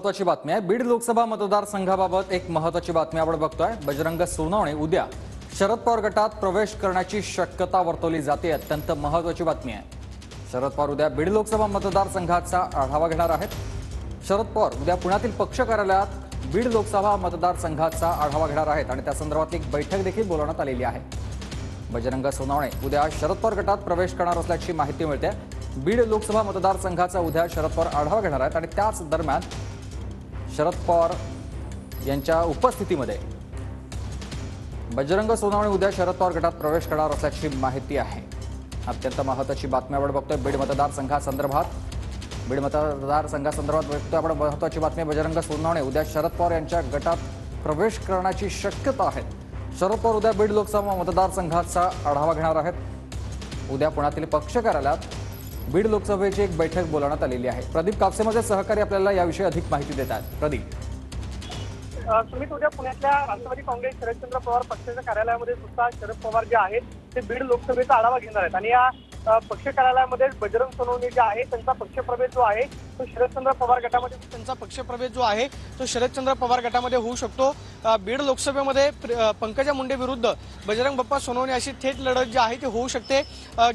महत्त्वाची बातमी आहे। बीड लोकसभा मतदारसंघाबाबत एक महत्त्वाची बातमी आपण बघतोय। बजरंग सोनवणे उद्या शरद पवार गटात प्रवेश करण्याची शक्यता वर्तवली जाते। अत्यंत महत्त्वाची बातमी आहे। शरद पवार उद्या बीड लोकसभा मतदारसंघाचा आढावा घेणार आहेत। शरद पवार उद्या पुण्यातील पक्ष कार्यालयात बीड लोकसभा मतदारसंघाचा आढावा घेणार आहेत आणि त्या संदर्भात एक बैठक देखील बोलावण्यात आलेली आहे। बजरंग सोनवणे उद्या शरद पवार गटात प्रवेश करणार असल्याची माहिती मिळते। बीड लोकसभा मतदारसंघाचा उद्या शरद पवार आढावा घेणार आहेत आणि त्याच दरम्यान शरद पवार यांच्या उपस्थितीमध्ये बजरंग सोनवणे उद्या शरद पवार गटात प्रवेश करणार असल्याची माहिती आहे। अत्यंत महत्त्वाची बातमी आपण बघतोय। बीड मतदारसंघासंदर्भात बघतोय आपण महत्त्वाची बातमी। बजरंग सोनवणे उद्या शरद पवार यांच्या गटात प्रवेश करण्याची शक्यता आहे। शरद पवार उद्या बीड लोकसभा मतदारसंघाचा आढावा घेणार आहेत। उद्या पुण्यातील पक्ष कार्यालयात बीड लोकसभेची एक बैठक बोलावण्यात आलेली आहे। प्रदीप कापसे माझे सहकारी आपल्याला याविषयी अधिक माहिती देतात। प्रदीप, सुमित, उद्या पुण्यातल्या राष्ट्रवादी काँग्रेस शरदचंद्र पवार पक्षाच्या कार्यालयामध्ये सुद्धा शरद पवार जे आहेत ते बीड लोकसभेचा आढावा घेणार आहेत आणि या पक्ष कार्यालयामध्ये बजरंग सोनवणे जे आहे त्यांचा पक्षप्रवेश जो आहे तो शरदचंद्र पवार गटामध्ये शरदचंद्र पवार गटामध्ये होऊ शकतो। बीड लोकसभेमध्ये पंकजा मुंडे विरुद्ध बजरंग बाप्पा सोनवणे अशी थेट लढत जी आहे ती होऊ शकते।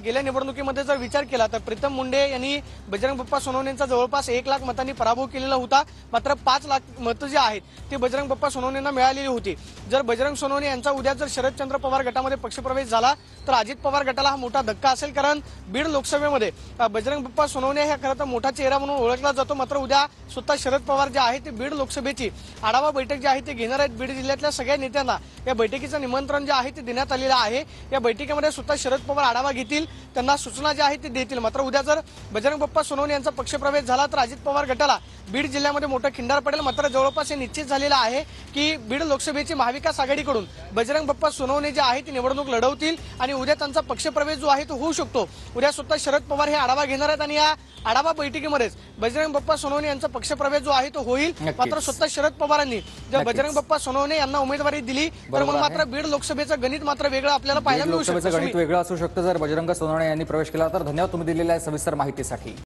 गेल्या निवडणुकीमध्ये जर विचार केला तर प्रीतम मुंडे यांनी बजरंग बाप्पा सोनवणेंचा जवळपास 1 लाख मतांनी पराभव केलेला होता, मात्र 5 लाख मतं जी आहेत ती बजरंग बाप्पा सोनवणेंना मिळालेली होती। जर बजरंग सोनवणे यांचा उद्या जर शरदचंद्र पवार गटामध्ये पक्षप्रवेश झाला तर अजित पवार गटाला हा मोठा धक्का असेल, कारण बीड लोकसभेमध्ये बजरंग बाप्पा सोनवणे हे खरं तर मोठा चेहरा म्हणून ओळखला जातो। मात्र उद्या स्वतः शरद पवार जे आहे ते बीड लोकसभेची आढावा बैठक जी आहे ते घेणार आहेत। बीड जिल्ह्यातल्या सगळ्या नेत्यांना या बैठकीचं निमंत्रण जे आहे ते देण्यात आलेलं आहे। या बैठकीमध्ये स्वतः शरद पवार आढावा घेतील, त्यांना सूचना ज्या आहेत ते देतील। मात्र उद्या जर बजरंग बाप्पा सोनवणे यांचा पक्षप्रवेश झाला तर अजित पवार गटाला बीड जिल्ह्यामध्ये मोठा खिंडार पडेल। मात्र जवळपास हे निश्चित झालेलं आहे की बीड लोकसभेची महाविकास आघाडीकडून बजरंग बाप्पा सोनवणे जे आहे ती निवडणूक लढवतील आणि उद्या त्यांचा पक्षप्रवेश जो आहे तो होऊ शकतो। उद्या स्वतः शरद पवार हे आढावा घेणार आहेत आणि या आढावा बैठकीमध्येच बजरंग बाप्पा सोनवणे यांचा पक्षप्रवेश जो आहे तो होईल। मात्र स्वतः शरद पवारांनी जर बजरंग बाप्पा सोनवणे यांना उमेदवारी दिली तर मग मात्र बीड लोकसभेचं गणित मात्र वेगळं आपल्याला पाहायला मिळू शकतं। गणित वेगळं असू शकतं जर बजरंग सोनवणे यांनी प्रवेश केला तर। धन्यवाद तुम्ही दिलेल्या सविस्तर माहितीसाठी।